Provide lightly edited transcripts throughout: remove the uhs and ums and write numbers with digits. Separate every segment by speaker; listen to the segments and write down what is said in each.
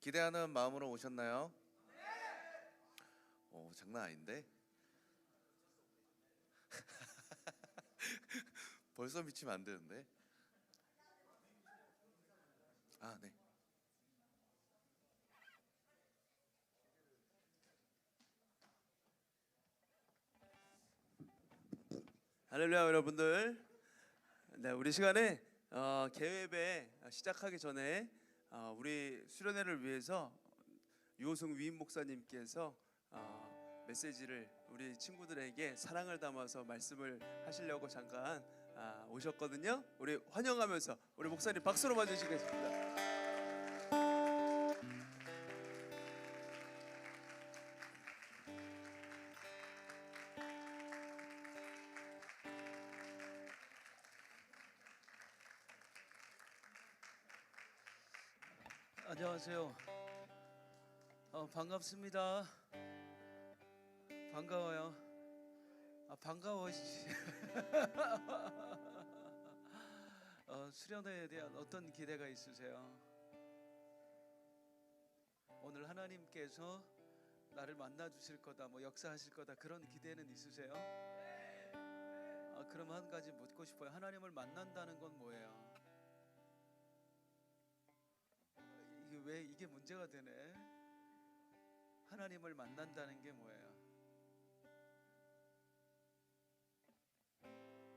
Speaker 1: 기대하는 마음으로 오셨나요? 오, 장난 아닌데? 벌써 미치면 안 되는데? 아, 네. 할렐루야 여러분들. 네, 우리 시간에 개회배 시작하기 전에 우리 수련회를 위해서 유호승 위임 목사님께서 메시지를 우리 친구들에게 사랑을 담아서 말씀을 하시려고 잠깐 오셨거든요. 우리 환영하면서 우리 목사님 박수로 맞으시겠습니다.
Speaker 2: 안녕하세요. 반갑습니다. 반가워요. 반가워. 수련회에 대한 어떤 기대가 있으세요? 오늘 하나님께서 나를 만나 주실 거다, 역사하실 거다, 그런 기대는 있으세요? 그럼 한 가지 묻고 싶어요. 하나님을 만난다는 건 뭐예요? 왜 이게 문제가 되네? 하나님을 만난다는 게 뭐예요?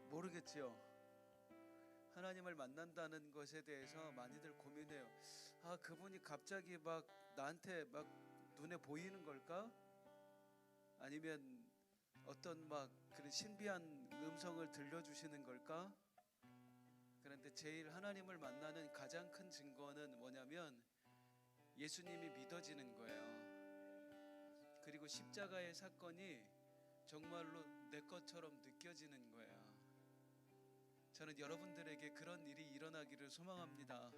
Speaker 2: 모르겠지요. 하나님을 만난다는 것에 대해서 많이들 고민해요. 그분이 갑자기 나한테 눈에 보이는 걸까? 아니면 어떤 그런 신비한 음성을 들려주시는 걸까? 그런데 제일 하나님을 만나는 가장 큰 증거는 뭐냐면 예수님이 믿어지는 거예요. 그리고 십자가의 사건이 정말로 내 것처럼 느껴지는 거예요. 저는 여러분들에게 그런 일이 일어나기를 소망합니다.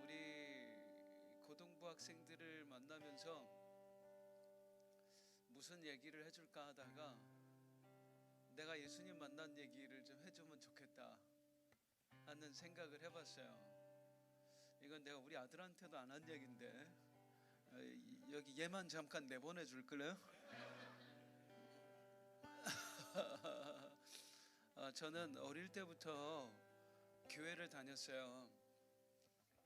Speaker 2: 우리 고등부 학생들을 만나면서 무슨 얘기를 해줄까 하다가 내가 예수님 만난 얘기를 좀 해주면 좋겠다 하는 생각을 해봤어요. 이건 내가 우리 아들한테도 안 한 얘기인데 여기 얘만 잠깐 내보내 줄까요? 저는 어릴 때부터 교회를 다녔어요.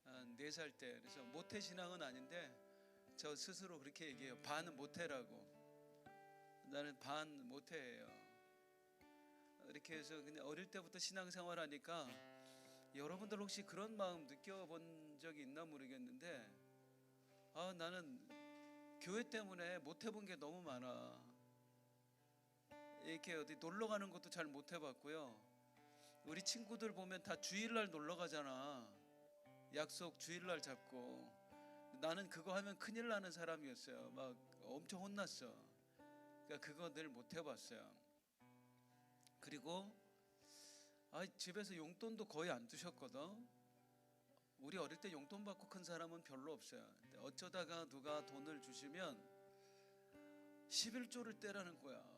Speaker 2: 한 4살 때. 그래서 모태신앙은 아닌데 저 스스로 그렇게 얘기해요. 반 모태라고. 나는 반 모태예요. 이렇게 해서 그냥 어릴 때부터 신앙생활 하니까 여러분들 혹시 그런 마음 느껴본 적이 있나 모르겠는데 나는 교회 때문에 못 해본 게 너무 많아. 이렇게 어디 놀러 가는 것도 잘 못 해봤고요. 우리 친구들 보면 다 주일날 놀러 가잖아. 약속 주일날 잡고. 나는 그거 하면 큰일 나는 사람이었어요. 엄청 혼났어. 그러니까 그거 늘 못 해봤어요. 그리고 집에서 용돈도 거의 안 주셨거든. 우리 어릴 때 용돈 받고 큰 사람은 별로 없어요. 근데 어쩌다가 누가 돈을 주시면 11조를 떼라는 거야.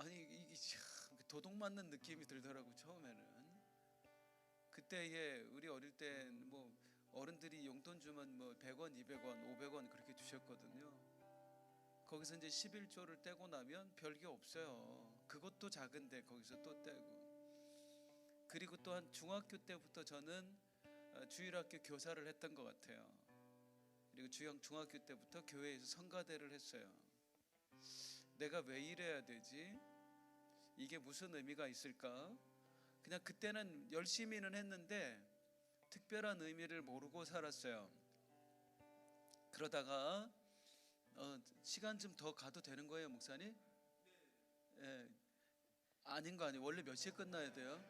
Speaker 2: 이게 참 도둑 맞는 느낌이 들더라고 처음에는. 그때에 우리 어릴 때 어른들이 용돈 주면 100원, 200원, 500원 그렇게 주셨거든요. 거기서 이제 11조를 떼고 나면 별게 없어요. 그것도 작은데 거기서 또 떼고. 그리고 또한 중학교 때부터 저는 주일학교 교사를 했던 것 같아요. 그리고 중학교 때부터 교회에서 성가대를 했어요. 내가 왜 이래야 되지? 이게 무슨 의미가 있을까? 그냥 그때는 열심히는 했는데 특별한 의미를 모르고 살았어요. 그러다가 시간 좀 더 가도 되는 거예요, 목사님? 네. 아닌 거 아니에요? 원래 몇 시에 끝나야 돼요?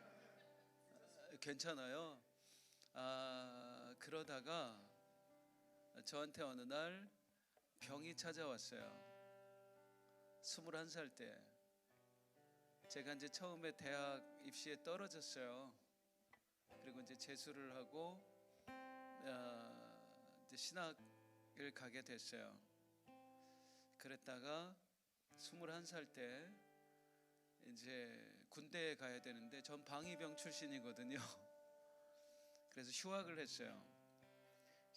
Speaker 2: 괜찮아요. 그러다가 저한테 어느 날 병이 찾아왔어요. 21살 때 제가 이제 처음에 대학 입시에 떨어졌어요. 그리고 이제 재수를 하고 이제 신학을 가게 됐어요. 그랬다가 21살 때 이제 군대에 가야 되는데 전 방위병 출신이거든요. 그래서 휴학을 했어요.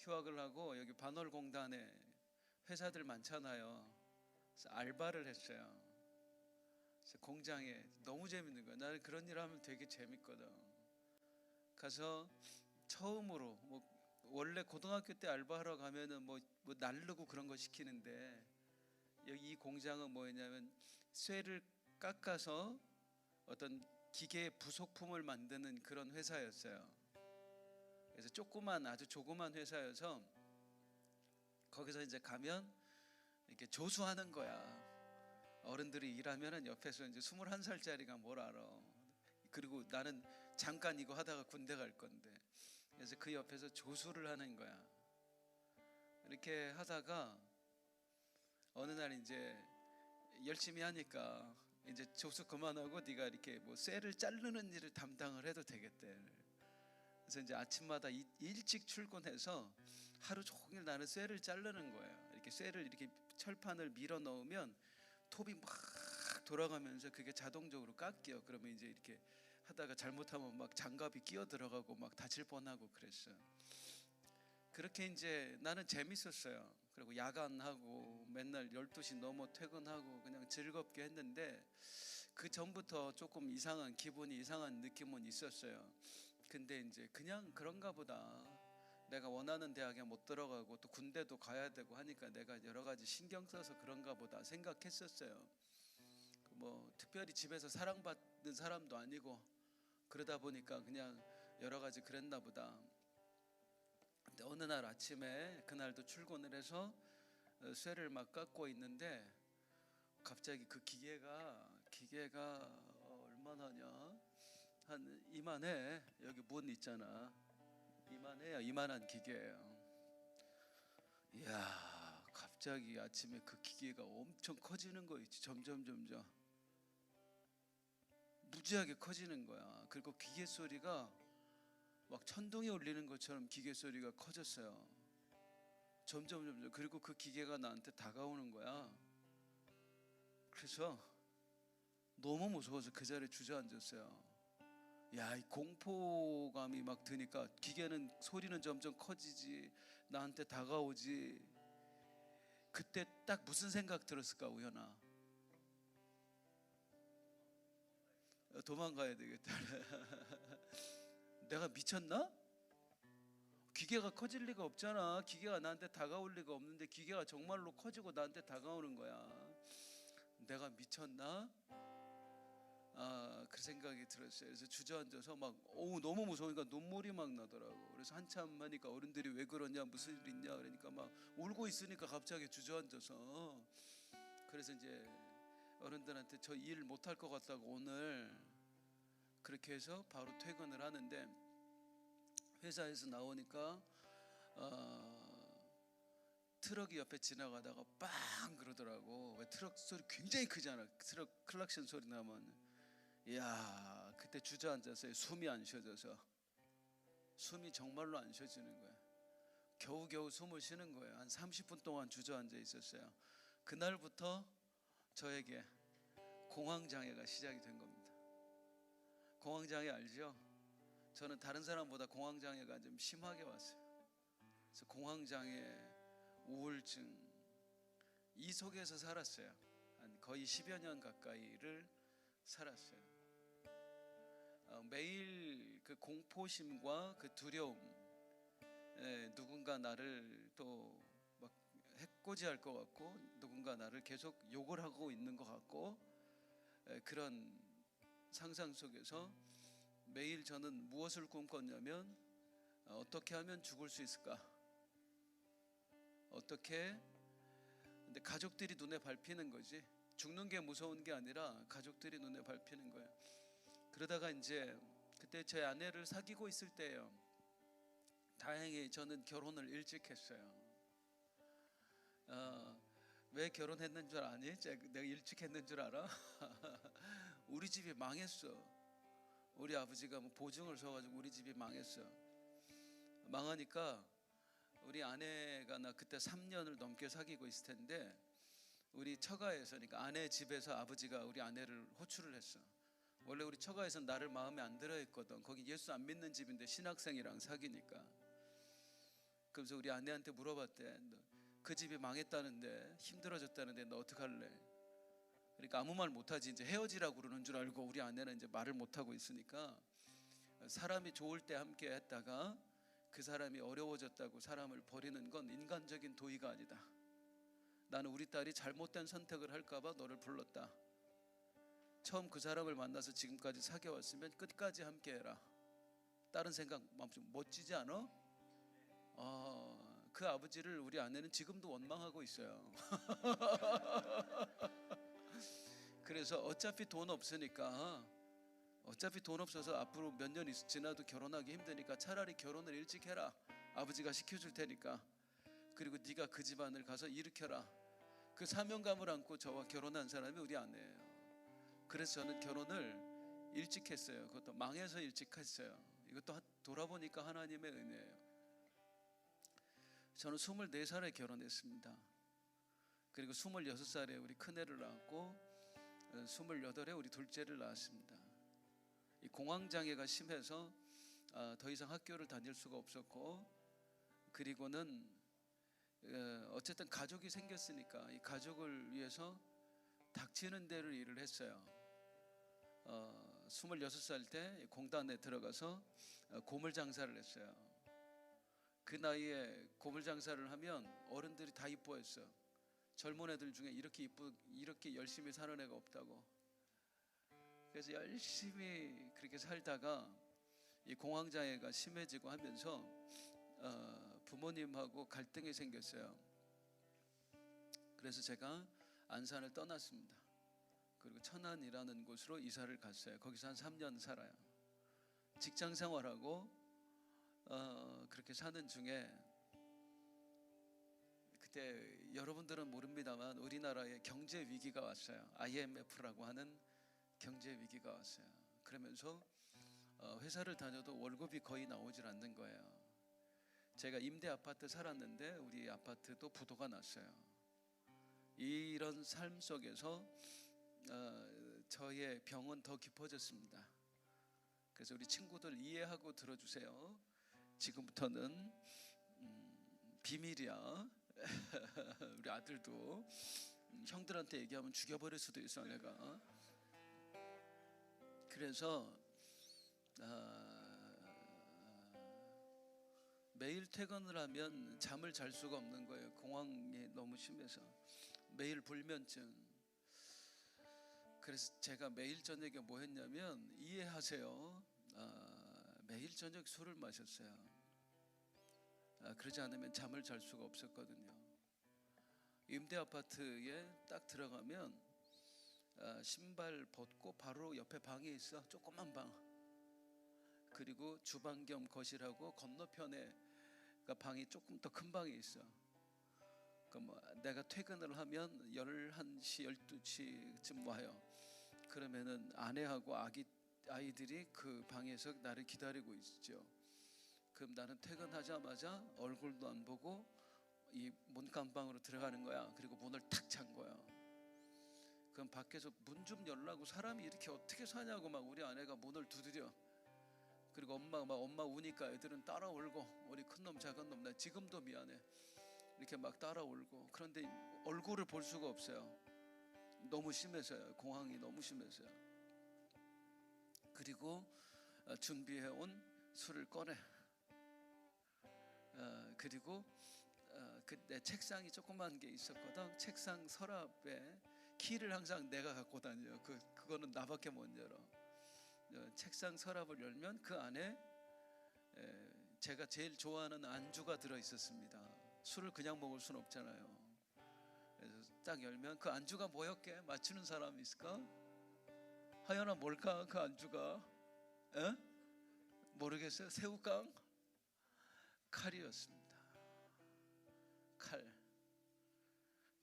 Speaker 2: 휴학을 하고 여기 반월공단에 회사들 많잖아요. 그래서 알바를 했어요. 그래서 공장에 너무 재밌는 거야. 나는 그런 일 하면 되게 재밌거든. 가서 처음으로 원래 고등학교 때 알바하러 가면은 뭐 날르고 그런 거 시키는데 여기 이 공장은 뭐였냐면 쇠를 깎아서 어떤 기계 부속품을 만드는 그런 회사였어요. 그래서 아주 조그만 회사여서 거기서 이제 가면 이렇게 조수하는 거야. 어른들이 일하면은 옆에서 이제 21살짜리가 뭘 알아. 그리고 나는 잠깐 이거 하다가 군대 갈 건데. 그래서 그 옆에서 조수를 하는 거야. 이렇게 하다가 어느 날 이제 열심히 하니까 이제 조수 그만하고 네가 이렇게 뭐 쇠를 자르는 일을 담당을 해도 되겠대. 그래서 이제 아침마다 일찍 출근해서 하루 종일 나는 쇠를 자르는 거예요. 이렇게 쇠를 이렇게 철판을 밀어 넣으면 톱이 막 돌아가면서 그게 자동적으로 깎여. 그러면 이제 이렇게 하다가 잘못하면 막 장갑이 끼어 들어가고 막 다칠 뻔하고 그랬어. 그렇게 이제 나는 재밌었어요. 그리고 야간하고 맨날 12시 넘어 퇴근하고 그냥 즐겁게 했는데 그 전부터 조금 이상한 기분이 이상한 느낌은 있었어요. 근데 이제 그냥 그런가 보다. 내가 원하는 대학에 못 들어가고 또 군대도 가야 되고 하니까 내가 여러 가지 신경 써서 그런가 보다 생각했었어요. 뭐 특별히 집에서 사랑받는 사람도 아니고 그러다 보니까 그냥 여러 가지 그랬나 보다. 근데 어느 날 아침에 그날도 출근을 해서 쇠를 막 깎고 있는데 갑자기 그 기계가 얼마나냐 한 이만해. 여기 문 있잖아. 이만해요. 이만한 기계예요. 이야, 갑자기 아침에 그 기계가 엄청 커지는 거 있지. 점점 무지하게 커지는 거야. 그리고 기계 소리가 막 천둥이 울리는 것처럼 기계 소리가 커졌어요. 점점. 그리고 그 기계가 나한테 다가오는 거야. 그래서 너무 무서워서 그 자리에 주저앉았어요. 야, 이 공포감이 막 드니까 기계는 소리는 점점 커지지, 나한테 다가오지. 그때 딱 무슨 생각 들었을까, 우연아? 도망가야 되겠다. 내가 미쳤나? 기계가 커질 리가 없잖아. 기계가 나한테 다가올 리가 없는데 기계가 정말로 커지고 나한테 다가오는 거야. 내가 미쳤나? 그 생각이 들었어요. 그래서 주저앉아서 막 너무 무서우니까 눈물이 막 나더라고. 그래서 한참 하니까 어른들이 왜 그러냐, 무슨 일 있냐 그러니까 막 울고 있으니까 갑자기 주저앉아서. 그래서 이제 어른들한테 저 일 못할 것 같다고 오늘 그렇게 해서 바로 퇴근을 하는데 회사에서 나오니까 트럭이 옆에 지나가다가 빵 그러더라고. 왜 트럭 소리 굉장히 크잖아. 트럭 클락션 소리 나면. 이야, 그때 주저앉았어요. 숨이 안 쉬어져서. 숨이 정말로 안 쉬어지는 거야. 겨우겨우 숨을 쉬는 거예요. 한 30분 동안 주저앉아 있었어요. 그날부터 저에게 공황장애가 시작이 된 겁니다. 공황장애 알죠? 저는 다른 사람보다 공황장애가 좀 심하게 왔어요. 그래서 공황장애, 우울증 이 속에서 살았어요. 한 거의 10여 년 가까이를 살았어요. 매일 그 공포심과 그 두려움, 누군가 나를 또 막 해코지할 것 같고 누군가 나를 계속 욕을 하고 있는 것 같고 그런 상상 속에서 매일 저는 무엇을 꿈꿨냐면 어떻게 하면 죽을 수 있을까? 어떻게? 근데 가족들이 눈에 밟히는 거지. 죽는 게 무서운 게 아니라 가족들이 눈에 밟히는 거예요. 그러다가 이제 그때 제 아내를 사귀고 있을 때예요. 다행히 저는 결혼을 일찍 했어요. 왜 결혼했는 줄 아니? 내가 일찍 했는 줄 알아? 우리 집이 망했어. 우리 아버지가 뭐 보증을 서가지고 우리 집이 망했어. 망하니까 우리 아내가 나 그때 3년을 넘게 사귀고 있을 텐데 우리 처가에서, 그러니까 아내 집에서 아버지가 우리 아내를 호출을 했어. 원래 우리 처가에서 나를 마음에 안 들어 했거든. 거기 예수 안 믿는 집인데 신학생이랑 사귀니까. 그래서 우리 아내한테 물어봤대. 그 집이 망했다는데, 힘들어졌다는데 너 어떡할래? 그러니까 아무 말 못하지. 이제 헤어지라고 그러는 줄 알고 우리 아내는 이제 말을 못하고 있으니까, 사람이 좋을 때 함께 했다가 그 사람이 어려워졌다고 사람을 버리는 건 인간적인 도의가 아니다. 나는 우리 딸이 잘못된 선택을 할까봐 너를 불렀다. 처음 그 사람을 만나서 지금까지 사귀어왔으면 끝까지 함께 해라. 다른 생각 좀 멋지지 않아? 그 아버지를 우리 아내는 지금도 원망하고 있어요. 그래서 어차피 돈 없으니까, 어차피 돈 없어서 앞으로 몇 년 지나도 결혼하기 힘드니까 차라리 결혼을 일찍 해라. 아버지가 시켜줄 테니까. 그리고 네가 그 집안을 가서 일으켜라. 그 사명감을 안고 저와 결혼한 사람이 우리 아내예요. 그래서 저는 결혼을 일찍 했어요. 그것도 망해서 일찍 했어요. 이것도 돌아보니까 하나님의 은혜예요. 저는 24살에 결혼했습니다. 그리고 26살에 우리 큰애를 낳았고 28에 우리 둘째를 낳았습니다. 이 공황장애가 심해서 더 이상 학교를 다닐 수가 없었고, 그리고는 어쨌든 가족이 생겼으니까 이 가족을 위해서 닥치는 대로 일을 했어요. 26살 때 공단에 들어가서 고물 장사를 했어요. 그 나이에 고물 장사를 하면 어른들이 다 이뻐했어요. 젊은 애들 중에 이렇게 열심히 사는 애가 없다고. 그래서 열심히 그렇게 살다가 이 공황장애가 심해지고 하면서 부모님하고 갈등이 생겼어요. 그래서 제가 안산을 떠났습니다. 그리고 천안이라는 곳으로 이사를 갔어요. 거기서 한 3년 살아요. 직장 생활하고 그렇게 사는 중에, 그때 여러분들은 모릅니다만 우리나라에 경제 위기가 왔어요. IMF라고 하는 경제 위기가 왔어요. 그러면서 회사를 다녀도 월급이 거의 나오질 않는 거예요. 제가 임대 아파트 살았는데 우리 아파트도 부도가 났어요. 이런 삶 속에서 저의 병은 더 깊어졌습니다. 그래서 우리 친구들 이해하고 들어주세요. 지금부터는 비밀이야. 우리 아들도 형들한테 얘기하면 죽여버릴 수도 있어 내가. 그래서 매일 퇴근을 하면 잠을 잘 수가 없는 거예요. 공황이 너무 심해서. 매일 불면증. 그래서 제가 매일 저녁에 뭐 했냐면, 이해하세요, 매일 저녁 술을 마셨어요. 그러지 않으면 잠을 잘 수가 없었거든요. 임대 아파트에 딱 들어가면 신발 벗고 바로 옆에 방이 있어. 조그만 방. 그리고 주방 겸 거실하고 건너편에 방이 조금 더 큰 방이 있어. 그럼 내가 퇴근을 하면 11시 12시쯤 와요. 그러면은 아내하고 아이들이 그 방에서 나를 기다리고 있죠. 그럼 나는 퇴근하자마자 얼굴도 안 보고 이 문간방으로 들어가는 거야. 그리고 문을 탁 찬 거야. 그럼 밖에서 문 좀 열라고, 사람이 이렇게 어떻게 사냐고 막 우리 아내가 문을 두드려. 그리고 엄마 우니까 애들은 따라 울고, 우리 큰놈 작은놈, 나 지금도 미안해, 이렇게 막 따라 울고. 그런데 얼굴을 볼 수가 없어요. 너무 심해서요. 공황이 너무 심해서요. 그리고 준비해온 술을 꺼내. 그리고 내 책상이 조그만 게 있었거든. 책상 서랍에 키를 항상 내가 갖고 다녀요. 그거는 나밖에 못 열어. 책상 서랍을 열면 그 안에 제가 제일 좋아하는 안주가 들어 있었습니다. 술을 그냥 먹을 수는 없잖아요. 그래서 딱 열면 그 안주가 뭐였게? 맞추는 사람 있을까? 하연아, 뭘까 그 안주가? 에? 모르겠어요. 새우깡? 칼이었습니다.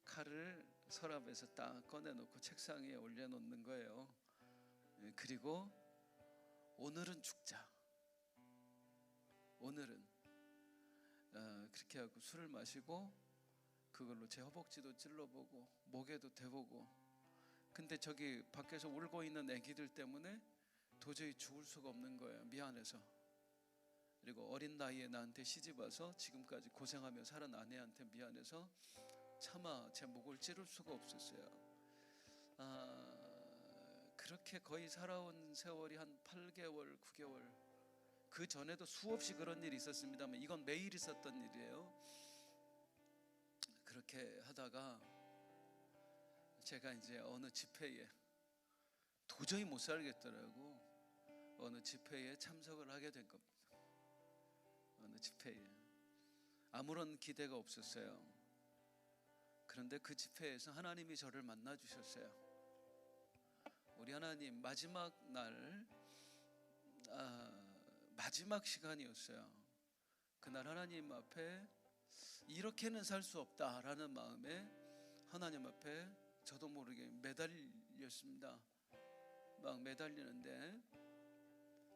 Speaker 2: 칼을 서랍에서 딱 꺼내놓고 책상 위에 올려놓는 거예요. 그리고 오늘은 죽자. 오늘은 그렇게 하고 술을 마시고 그걸로 제 허벅지도 찔러보고 목에도 대보고. 근데 저기 밖에서 울고 있는 애기들 때문에 도저히 죽을 수가 없는 거예요. 미안해서. 그리고 어린 나이에 나한테 시집 와서 지금까지 고생하며 살은 아내한테 미안해서 차마 제 목을 찌를 수가 없었어요. 그렇게 거의 살아온 세월이 한 8개월, 9개월. 그 전에도 수없이 그런 일이 있었습니다만 이건 매일 있었던 일이에요. 그렇게 하다가 제가 이제 어느 집회에 도저히 못 살겠더라고. 어느 집회에 참석을 하게 된 겁니다. 어느 집회에 아무런 기대가 없었어요. 그런데 그 집회에서 하나님이 저를 만나 주셨어요. 우리 하나님 마지막 날 마지막 시간이었어요. 그날 하나님 앞에 이렇게는 살 수 없다라는 마음에 하나님 앞에 저도 모르게 매달렸습니다. 막 매달리는데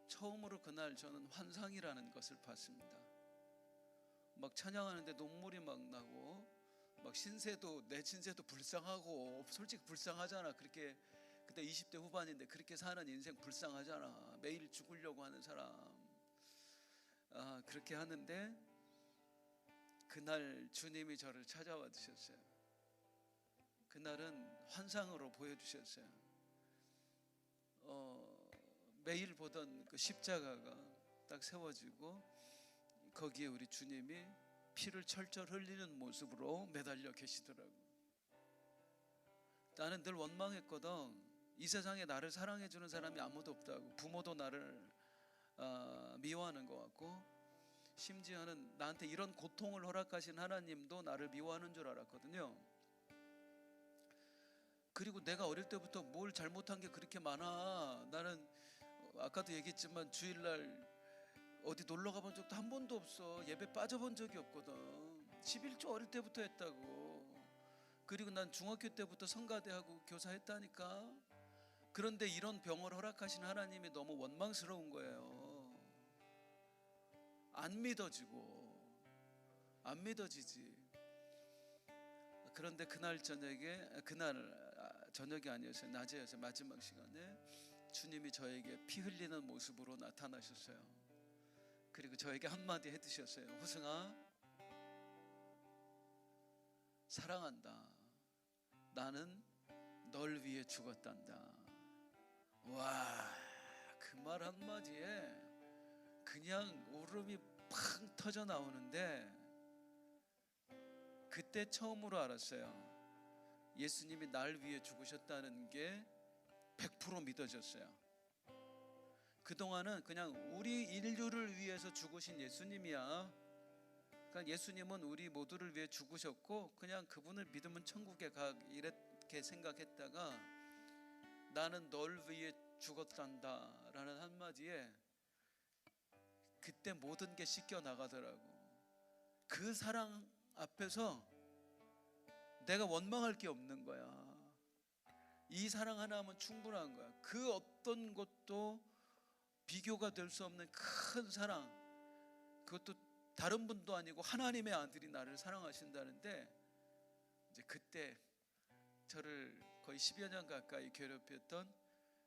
Speaker 2: 처음으로 그날 저는 환상이라는 것을 봤습니다. 막 찬양하는데 눈물이 막 나고 막 신세도 내 신세도 불쌍하고 솔직히 불쌍하잖아. 그렇게 그때 20대 후반인데 그렇게 사는 인생 불쌍하잖아. 매일 죽으려고 하는 사람. 그렇게 하는데 그날 주님이 저를 찾아와 주셨어요. 그날은 환상으로 보여주셨어요. 매일 보던 그 십자가가 딱 세워지고 거기에 우리 주님이 피를 철철 흘리는 모습으로 매달려 계시더라고요. 나는 늘 원망했거든. 이 세상에 나를 사랑해주는 사람이 아무도 없다고. 부모도 나를 미워하는 것 같고 심지어는 나한테 이런 고통을 허락하신 하나님도 나를 미워하는 줄 알았거든요. 그리고 내가 어릴 때부터 뭘 잘못한 게 그렇게 많아. 나는 아까도 얘기했지만 주일날 어디 놀러 가본 적도 한 번도 없어. 예배 빠져본 적이 없거든. 11조 어릴 때부터 했다고. 그리고 난 중학교 때부터 성가대하고 교사했다니까. 그런데 이런 병을 허락하신 하나님이 너무 원망스러운 거예요. 안 믿어지고 안 믿어지지. 그런데 그날 저녁이 아니었어요. 낮에였어요. 마지막 시간에 주님이 저에게 피 흘리는 모습으로 나타나셨어요. 그리고 저에게 한마디 해주셨어요. 호승아, 사랑한다. 나는 널 위해 죽었단다. 와, 그 말 한마디에 그냥 울음이 팡 터져 나오는데 그때 처음으로 알았어요. 예수님이 날 위해 죽으셨다는 게 100% 믿어졌어요. 그동안은 그냥 우리 인류를 위해서 죽으신 예수님이야. 그러니까 예수님은 우리 모두를 위해 죽으셨고 그냥 그분을 믿으면 천국에 가 이렇게 생각했다가 나는 널 위해 죽었단다 라는 한마디에 그때 모든 게 씻겨 나가더라고. 그 사랑 앞에서 내가 원망할 게 없는 거야. 이 사랑 하나면 충분한 거야. 그 어떤 것도 비교가 될 수 없는 큰 사랑. 그것도 다른 분도 아니고 하나님의 아들이 나를 사랑하신다는데 이제 그때 저를 거의 10여 년 가까이 괴롭혔던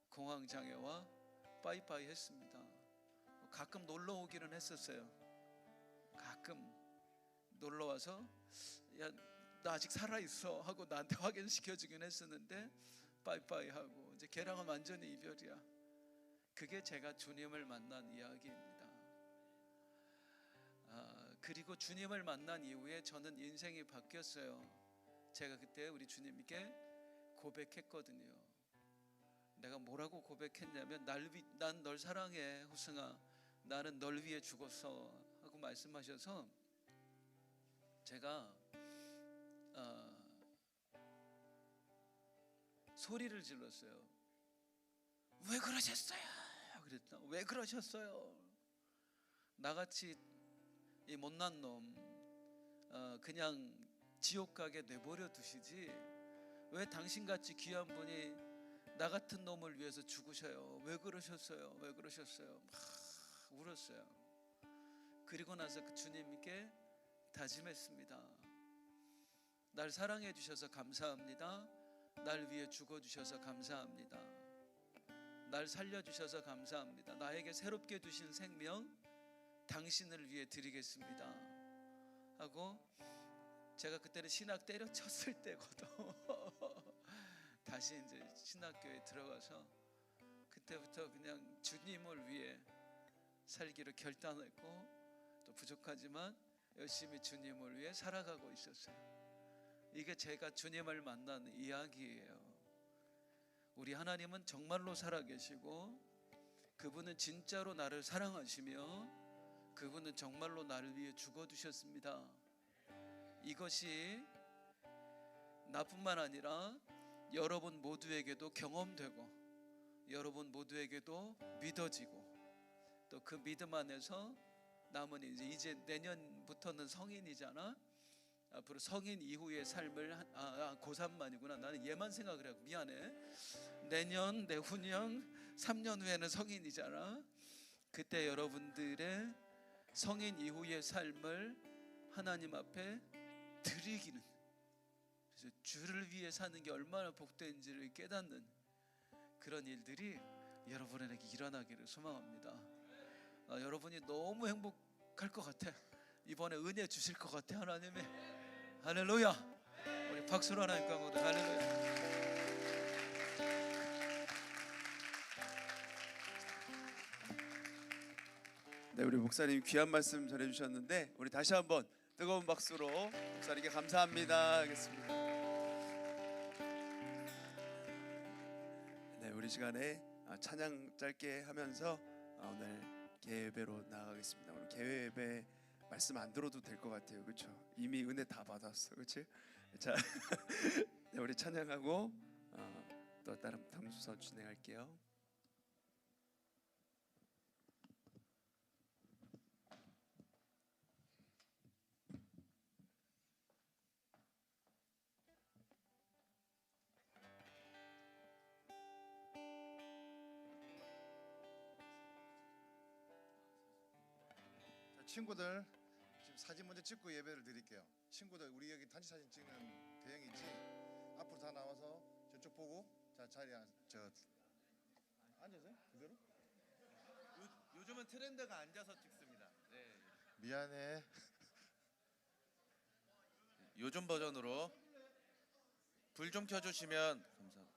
Speaker 2: 공황장애와 빠이빠이 했습니다. 가끔 놀러 오기는 했었어요. 가끔 놀러 와서 야, 나 아직 살아있어 하고 나한테 확인시켜주긴 했었는데 빠이빠이 하고 이제 걔랑은 완전히 이별이야. 그게 제가 주님을 만난 이야기입니다. 그리고 주님을 만난 이후에 저는 인생이 바뀌었어요. 제가 그때 우리 주님께 고백했거든요. 내가 뭐라고 고백했냐면 난 널 사랑해 호승아. 나는 널 위해 죽었어 하고 말씀하셔서 제가 소리를 질렀어요. 왜 그러셨어요? 그랬다. 왜 그러셨어요? 나같이 이 못난 놈 그냥 지옥 가게 내버려 두시지 왜 당신같이 귀한 분이 나 같은 놈을 위해서 죽으셔요? 왜 그러셨어요? 왜 그러셨어요? 막 울었어요. 그리고 나서 그 주님께 다짐했습니다. 날 사랑해 주셔서 감사합니다. 날 위해 죽어 주셔서 감사합니다. 날 살려 주셔서 감사합니다. 나에게 새롭게 주신 생명 당신을 위해 드리겠습니다 하고, 제가 그때는 신학 때려쳤을 때거든. 다시 이제 신학교에 들어가서 그때부터 그냥 주님을 위해 살기로 결단했고, 또 부족하지만 열심히 주님을 위해 살아가고 있었어요. 이게 제가 주님을 만난 이야기예요. 우리 하나님은 정말로 살아계시고, 그분은 진짜로 나를 사랑하시며, 그분은 정말로 나를 위해 죽어주셨습니다. 이것이 나뿐만 아니라 여러분 모두에게도 경험되고, 여러분 모두에게도 믿어지고, 또 그 믿음 안에서 남은 이제 내년부터는 성인이잖아. 앞으로 성인 이후의 삶을 고3만이구나. 나는 얘만 생각을 하고 미안해. 내년, 내후년, 3년 후에는 성인이잖아. 그때 여러분들의 성인 이후의 삶을 하나님 앞에 드리기는, 그래서 주를 위해 사는 게 얼마나 복된지를 깨닫는 그런 일들이 여러분에게 일어나기를 소망합니다. 여러분이 너무 행복할 것 같아. 이번에 은혜 주실 것 같아, 하나님이. 할렐루야. 우리 박수로 하나님 강호도 할렐루야.
Speaker 1: 네, 우리 목사님 귀한 말씀 전해주셨는데, 우리 다시 한번 뜨거운 박수로 목사님께 감사합니다 하겠습니다. 네, 우리 시간에 찬양 짧게 하면서 오늘 개회배로 나아가겠습니다. 오늘 개회배 말씀 안 들어도 될 것 같아요, 그렇죠? 이미 은혜 다 받았어, 그렇지? 자, 네, 우리 찬양하고 또 다른 담수선 진행할게요.
Speaker 3: 친구들, 지금 사진 먼저 찍고 예배를 드릴게요. 친구들, 우리 여기 단체 사진 찍는 대형이지, 앞으로 다 나와서 저쪽 보고, 자, 자리에 앉으세요. 그대로.
Speaker 4: 요즘은 트렌드가 앉아서 찍습니다. 네.
Speaker 3: 미안해.
Speaker 4: 요즘 버전으로 불 좀 켜주시면 감사합니다.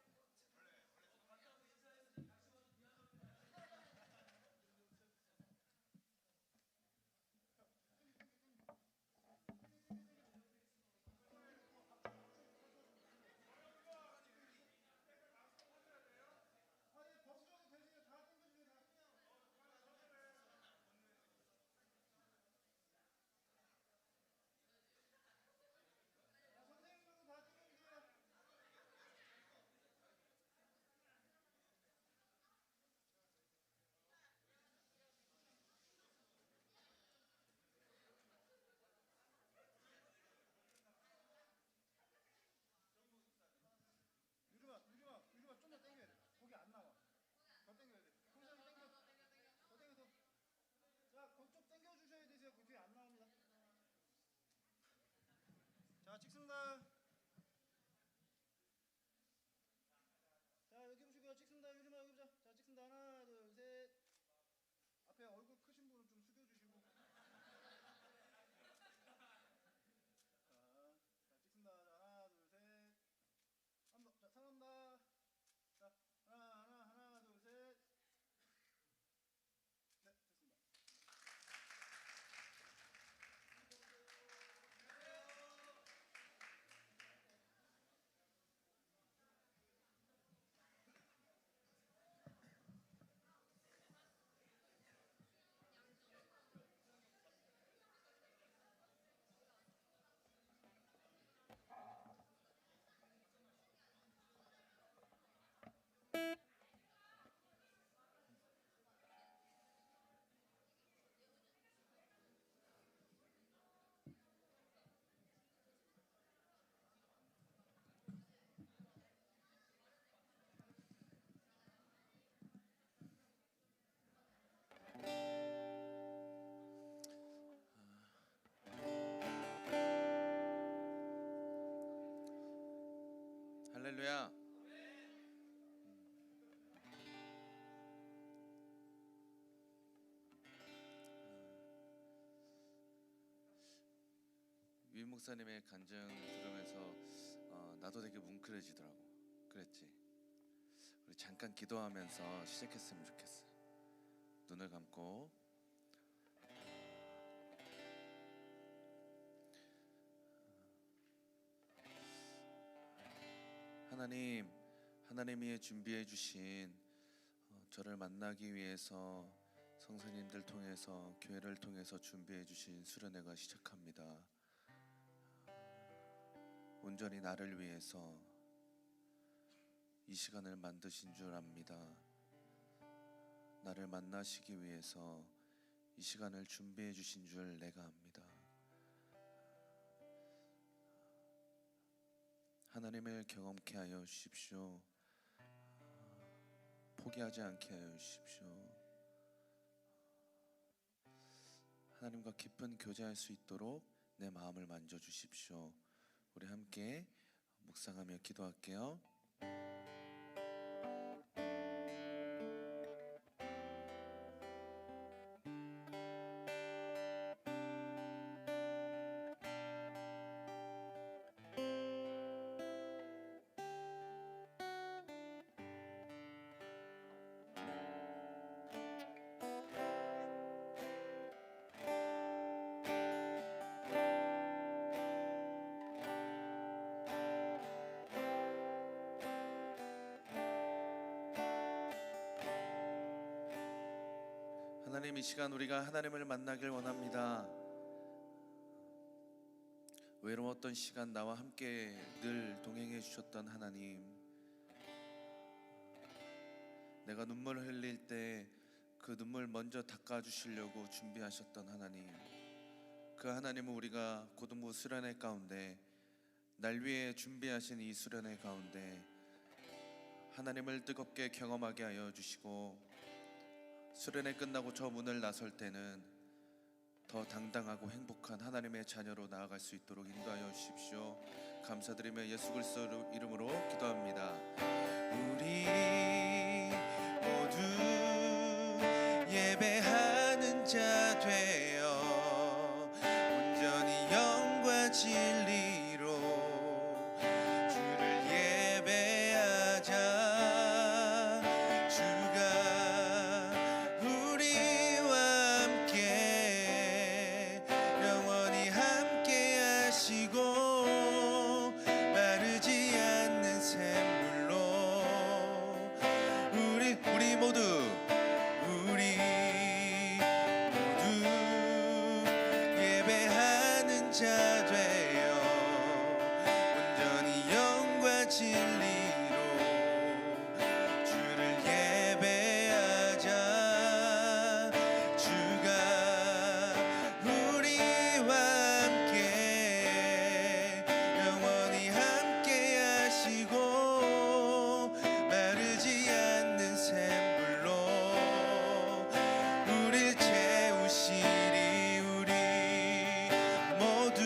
Speaker 3: 유림아, 좀 더 당겨야 돼. 거기 안 나와. 더 당겨야 돼. 풍선이 당겨. 더 당겨서. 자, 그쪽 당겨 주셔야 되세요. 그 뒤에 안 나옵니다. 자, 찍습니다. 자, 여기 보시고요. 찍습니다. 유림아, 여기 보자. 자, 찍습니다. 하나, 둘, 셋. 앞에 얼굴 크신 분은 좀 숙여주시고. 자, 찍습니다. 자, 하나, 둘, 셋. 한 번, 자, 사랑합니다. 자, 하나, 둘, 셋. 네, 됐습니다.
Speaker 4: 할렐루야. 민 목사님의 간증 들으면서 나도 되게 뭉클해지더라고. 그랬지? 우리 잠깐 기도하면서 시작했으면 좋겠어. 눈을 감고 하나님이 준비해 주신 저를 만나기 위해서 성사님들 통해서 교회를 통해서 준비해 주신 수련회가 시작합니다. 온전히 나를 위해서 이 시간을 만드신 줄 압니다. 나를 만나시기 위해서 이 시간을 준비해 주신 줄 내가 압니다. 하나님을 경험케 하여 주십시오. 포기하지 않게 하여 주십시오. 하나님과 깊은 교제할 수 있도록 내 마음을 만져주십시오. 우리 함께 묵상하며 기도할게요. 하나님, 이 시간 우리가 하나님을 만나길 원합니다. 외로웠던 시간 나와 함께 늘 동행해 주셨던 하나님, 내가 눈물을 흘릴 때 그 눈물 먼저 닦아 주시려고 준비하셨던 하나님, 그 하나님은 우리가 고등부 수련회 가운데 날 위해 준비하신 이 수련회 가운데 하나님을 뜨겁게 경험하게 하여 주시고, 수련회 끝나고 저 문을 나설 때는 더 당당하고 행복한 하나님의 자녀로 나아갈 수 있도록 인도하여 주십시오. 감사드리며 예수 그리스도 이름으로 기도합니다. 우리 모두 예배하는 자 되어 온전히 영과 진리로 주를 예배하자. 주가 우리와 함께 영원히 함께 하시고 마르지 않는 샘물로 우리 모두 예배하는 자 되어 온전히 영과 진리로 주를 예배하자. 주가 우리와 함께 영원히 함께 하시고 마르지 않는 샘물로 우릴 채우시리. 우리 모두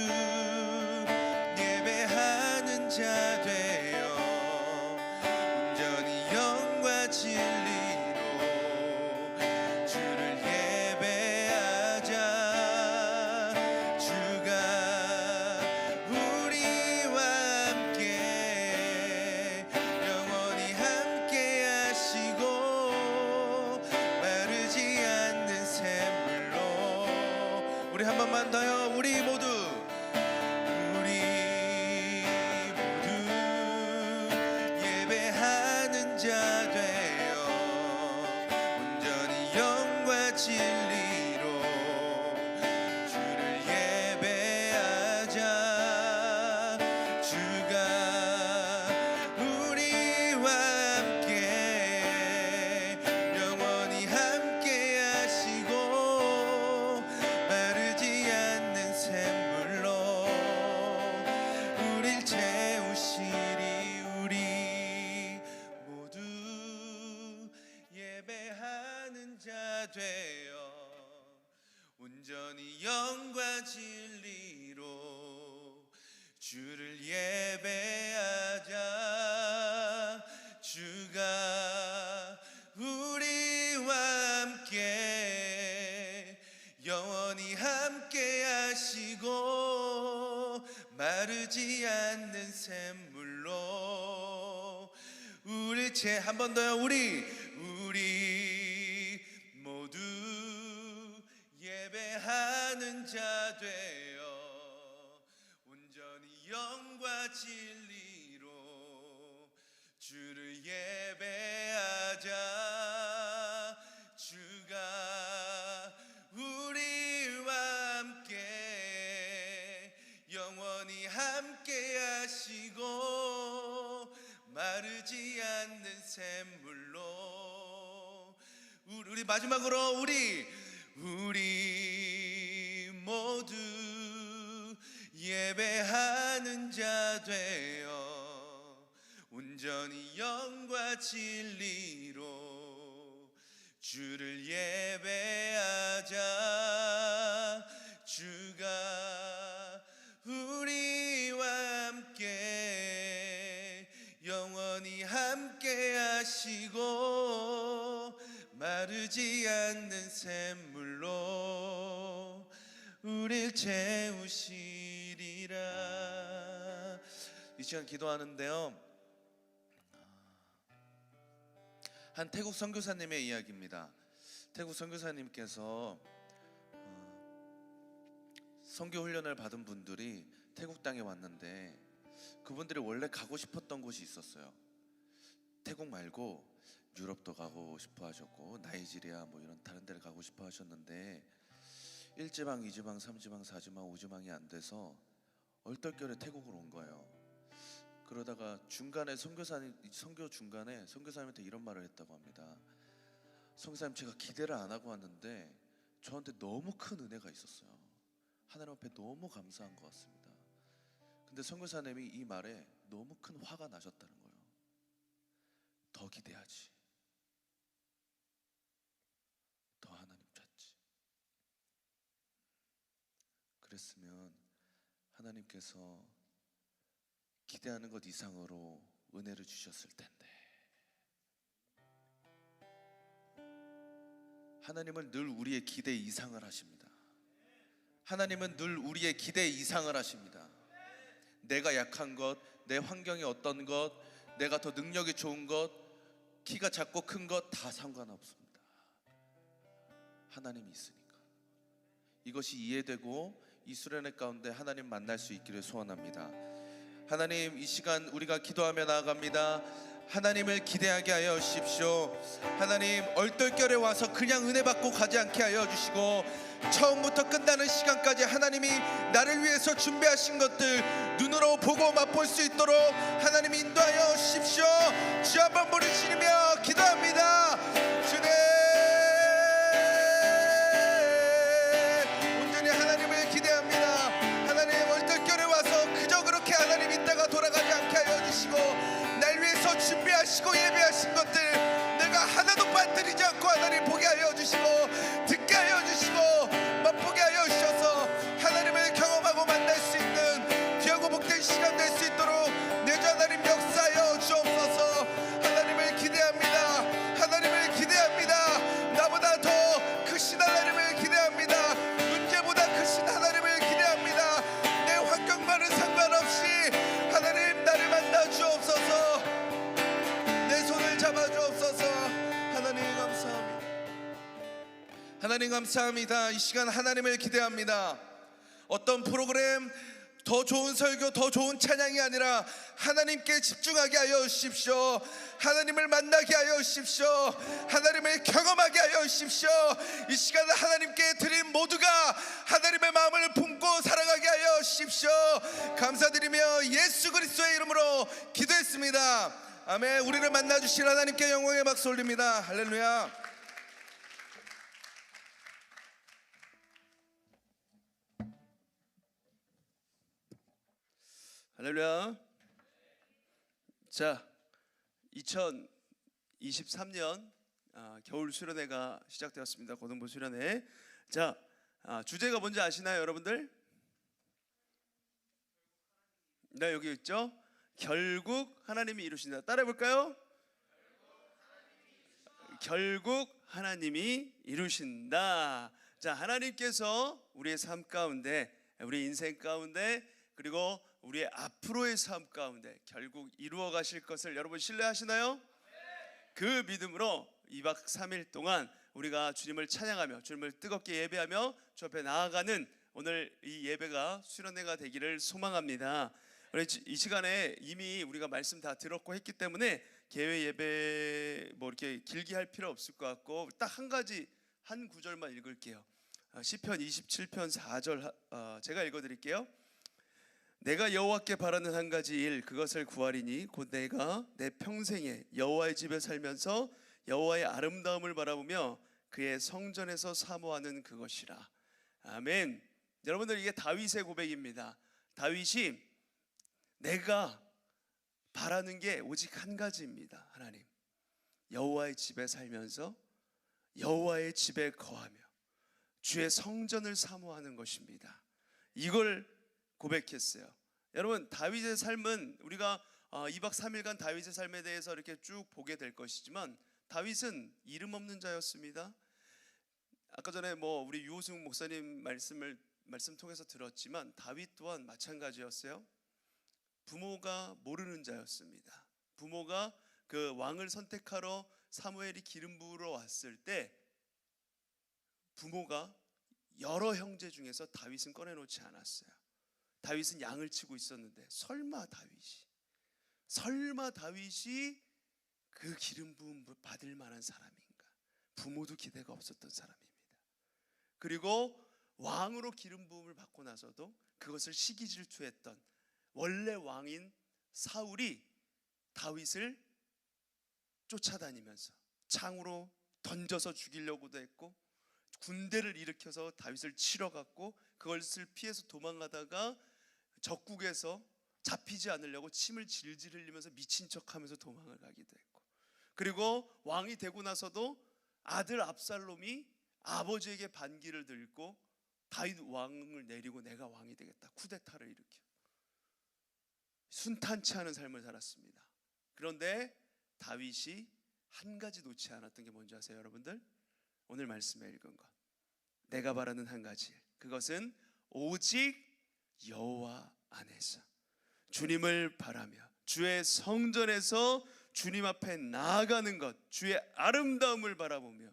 Speaker 4: 예배하는 자 되어 온전히 영과 진리로 주를 예배하자. 주가 우리와 함께 영원히 함께 하시고 마르지 않는 샘물로 우리 한 번만 더요. 우리 모두 예배하는 자 되어 온전히 영과 진리로 주를 예배하자. 주가 우리와 함께 영원히 함께 하시고 마르지 않는 샘물로 우릴 채우시리. 우리 모두 예배하는 자 되어 온전히 영과 진리로 주를 예배하자. 주가 우리와 함께 영원히 함께 하시고 마르지 않는 샘물로 우리 한 번 더요. 우리 모두 예배하는 자 되어 온전히 영과 진리로 주를 예배하자. 주가 우리와 함께 영원히 함께 하시고 마르지 않는 샘물로 우리 마지막으로 우리 모두 예배하는 자 되어 온전히 영과 진리로 주를 예배하자. 주가 우리와 함께 영원히 함께 하시고 마르지 않는 샘물로 우릴 채우시리라. 이 시간 기도하는데요, 한 태국 선교사님의 이야기입니다. 태국 선교사님께서 선교 훈련을 받은 분들이 태국 땅에 왔는데 그분들이 원래 가고 싶었던 곳이 있었어요. 태국 말고 유럽도 가고 싶어 하셨고 나이지리아 뭐 이런 다른 데를 가고 싶어 하셨는데 1지방, 2지방, 3지방, 4지방, 5지방이 안 돼서 얼떨결에 태국으로 온 거예요. 그러다가 중간에 선교 중간에 선교사님한테 이런 말을 했다고 합니다. 선교사님, 제가 기대를 안 하고 왔는데 저한테 너무 큰 은혜가 있었어요. 하나님 앞에 너무 감사한 것 같습니다. 근데 선교사님이 이 말에 너무 큰 화가 나셨다는 거예요. 더 기대하지, 더 하나님 찾지. 그랬으면 하나님께서 기대하는 것 이상으로 은혜를 주셨을 텐데. 하나님은 늘 우리의 기대 이상을 하십니다. 하나님은 늘 우리의 기대 이상을 하십니다. 내가 약한 것, 내 환경이 어떤 것, 내가 더 능력이 좋은 것, 키가 작고 큰 것 다 상관없습니다. 하나님이 있으니까. 이것이 이해되고 이 수련회 가운데 하나님 만날 수 있기를 소원합니다. 하나님, 이 시간 우리가 기도하며 나아갑니다. 하나님을 기대하게 하여 주십시오. 하나님, 얼떨결에 와서 그냥 은혜 받고 가지 않게 하여 주시고 처음부터 끝나는 시간까지 하나님이 나를 위해서 준비하신 것들 눈으로 보고 맛볼 수 있도록 하나님 인도하여 주십시오. 주 한번 부르시며 기도합니다. 주님, 온전히 하나님을 기대합니다. 하나님, 얼떨결에 와서 그저 그렇게 하나님 있다가 돌아가지 않게 하여 주시고 날 위해서 준비하시고 예배하신 것들 내가 하나도 빠뜨리지 않고 하나님 보게 하여 주시고 듣게 하여 주시고 맛보게 하여 주셔서 하나님을 경험하고 만날 수 있는 귀하고 복된 시간 될 수 있도록 내 주 하나님 역사하여 주옵소서. 하나님을 기대합니다. 하나님을 기대합니다. 나보다 더 크신 하나님을 기대합니다. 문제보다 크신 하나님을 기대합니다. 내 환경과는 상관없이 하나님 나를 만나 주옵소서. 내 손을 잡아 주옵소서. 하나님 감사합니다. 하나님 감사합니다. 이 시간 하나님을 기대합니다. 어떤 프로그램, 더 좋은 설교, 더 좋은 찬양이 아니라 하나님께 집중하게 하여 주십시오. 하나님을 만나게 하여 주십시오. 하나님을 경험하게 하여 주십시오. 이 시간 하나님께 드린 모두가 하나님의 마음을 품고 사랑하게 하여 주십시오. 감사드리며 예수 그리스도의 이름으로 기도했습니다. 아멘. 우리를 만나주신 하나님께 영광의 박수 올립니다. 할렐루야.
Speaker 1: 할렐루야. 자, 2023년 겨울 수련회가 시작되었습니다. 고등부 수련회. 자, 주제가 뭔지 아시나요, 여러분들? 네, 여기 있죠. 결국 하나님이 이루신다. 따라해 볼까요? 결국 하나님이 이루신다. 자, 하나님께서 우리의 삶 가운데, 우리 인생 가운데 그리고 우리의 앞으로의 삶 가운데 결국 이루어 가실 것을 여러분 신뢰하시나요? 그 믿음으로 2박 3일 동안 우리가 주님을 찬양하며 주님을 뜨겁게 예배하며 주 앞에 나아가는 오늘 이 예배가 수련회가 되기를 소망합니다. 이 시간에 이미 우리가 말씀 다 들었고 했기 때문에 개회 예배 뭐 이렇게 길게 할 필요 없을 것 같고 딱 한 가지 한 구절만 읽을게요. 시편 27편 4절 제가 읽어드릴게요. 내가 여호와께 바라는 한 가지 일 그것을 구하리니 곧 내가 내 평생에 여호와의 집에 살면서 여호와의 아름다움을 바라보며 그의 성전에서 사모하는 그것이라. 아멘. 여러분들 이게 다윗의 고백입니다. 다윗이 내가 바라는 게 오직 한 가지입니다. 하나님, 여호와의 집에 살면서 여호와의 집에 거하며 주의 성전을 사모하는 것입니다. 이걸 고백했어요. 여러분 다윗의 삶은 우리가 2박 3일간 다윗의 삶에 대해서 이렇게 쭉 보게 될 것이지만 다윗은 이름 없는 자였습니다. 아까 전에 뭐 우리 유호승 목사님 말씀 통해서 들었지만 다윗 또한 마찬가지였어요. 부모가 모르는 자였습니다. 부모가 그 왕을 선택하러 사무엘이 기름 부으러 왔을 때 부모가 여러 형제 중에서 다윗은 꺼내놓지 않았어요. 다윗은 양을 치고 있었는데 설마 다윗이 그 기름 부음 받을 만한 사람인가? 부모도 기대가 없었던 사람입니다. 그리고 왕으로 기름 부음을 받고 나서도 그것을 시기 질투했던 원래 왕인 사울이 다윗을 쫓아다니면서 창으로 던져서 죽이려고도 했고 군대를 일으켜서 다윗을 치러 갔고 그것을 피해서 도망가다가 적국에서 잡히지 않으려고 침을 질질 흘리면서 미친 척하면서 도망을 가기도 했고 그리고 왕이 되고 나서도 아들 압살롬이 아버지에게 반기를 들고 다윗 왕을 내리고 내가 왕이 되겠다 쿠데타를 일으켜 순탄치 않은 삶을 살았습니다. 그런데 다윗이 한 가지 놓지 않았던 게 뭔지 아세요 여러분들? 오늘 말씀에 읽은 것 내가 바라는 한 가지 그것은 오직 여호와 안에서 주님을 바라며 주의 성전에서 주님 앞에 나아가는 것 주의 아름다움을 바라보며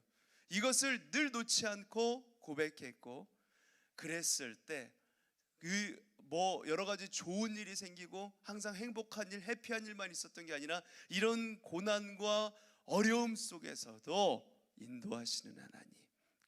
Speaker 1: 이것을 늘 놓지 않고 고백했고 그랬을 때 뭐 여러 가지 좋은 일이 생기고 항상 행복한 일 해피한 일만 있었던 게 아니라 이런 고난과 어려움 속에서도 인도하시는 하나님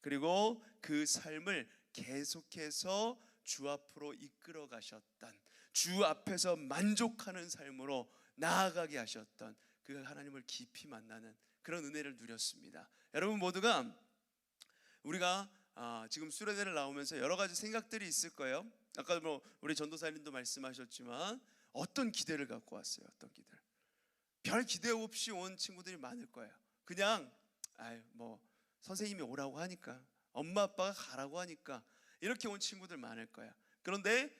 Speaker 1: 그리고 그 삶을 계속해서 주 앞으로 이끌어 가셨던 주 앞에서 만족하는 삶으로 나아가게 하셨던 그 하나님을 깊이 만나는 그런 은혜를 누렸습니다. 여러분 모두가 우리가 지금 수련회를 나오면서 여러 가지 생각들이 있을 거예요. 아까 뭐 우리 전도사님도 말씀하셨지만 어떤 기대를 갖고 왔어요. 어떤 기대를 별 기대 없이 온 친구들이 많을 거예요. 그냥 뭐 선생님이 오라고 하니까 엄마 아빠가 가라고 하니까 이렇게 온 친구들 많을 거야. 그런데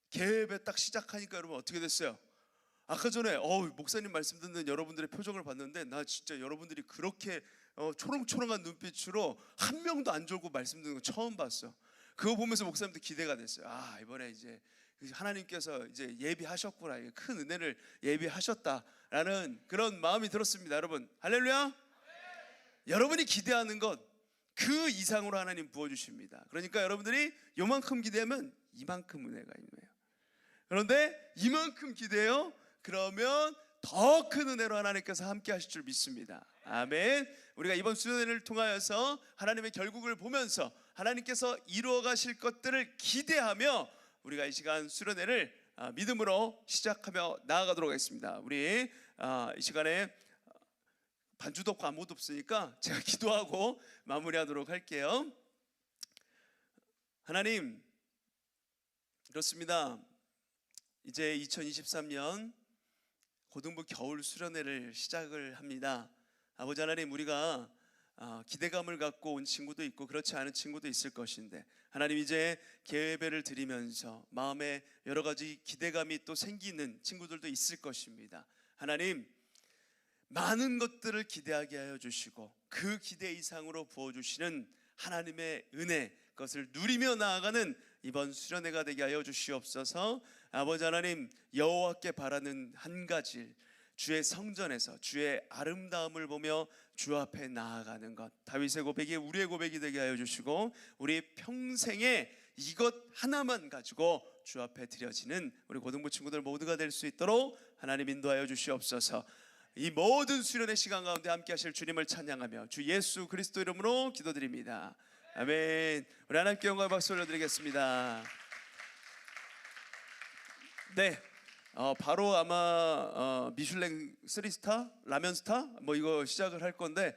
Speaker 1: 개회배 딱 시작하니까 여러분 어떻게 됐어요? 아까 전에 목사님 말씀 듣는 여러분들의 표정을 봤는데 나 진짜 여러분들이 그렇게 초롱초롱한 눈빛으로 한 명도 안 졸고 말씀 듣는 거 처음 봤어. 그거 보면서 목사님도 기대가 됐어요. 이번에 이제 하나님께서 이제 예비하셨구나. 큰 은혜를 예비하셨다라는 그런 마음이 들었습니다. 여러분 할렐루야. 여러분이 기대하는 것 그 이상으로 하나님 부어주십니다. 그러니까 여러분들이 요만큼 기대하면 이만큼 은혜가 있네요. 그런데 이만큼 기대요? 그러면 더 큰 은혜로 하나님께서 함께 하실 줄 믿습니다. 아멘. 우리가 이번 수련회를 통하여서 하나님의 결국을 보면서 하나님께서 이루어 가실 것들을 기대하며 우리가 이 시간 수련회를 믿음으로 시작하며 나아가도록 하겠습니다. 우리 이 시간에 반주도 없고 아무것도 없으니까 제가 기도하고 마무리하도록 할게요. 하나님 그렇습니다. 이제 2023년 고등부 겨울 수련회를 시작을 합니다. 아버지 하나님 우리가 기대감을 갖고 온 친구도 있고 그렇지 않은 친구도 있을 것인데 하나님 이제 개회를 드리면서 마음에 여러 가지 기대감이 또 생기는 친구들도 있을 것입니다. 하나님 많은 것들을 기대하게 하여 주시고 그 기대 이상으로 부어주시는 하나님의 은혜 그것을 누리며 나아가는 이번 수련회가 되게 하여 주시옵소서. 아버지 하나님, 여호와께 바라는 한 가지, 주의 성전에서 주의 아름다움을 보며 주 앞에 나아가는 것, 다윗의 고백이 우리의 고백이 되게 하여 주시고 우리 평생에 이것 하나만 가지고 주 앞에 드려지는 우리 고등부 친구들 모두가 될 수 있도록 하나님 인도하여 주시옵소서. 이 모든 수련의 시간 가운데 함께 하실 주님을 찬양하며 주 예수 그리스도 이름으로 기도드립니다. 아멘. 우리 하나님께 영광과 박수 올려드리겠습니다. 네, 바로 아마 미슐랭 3스타 라면 스타 뭐 이거 시작을 할 건데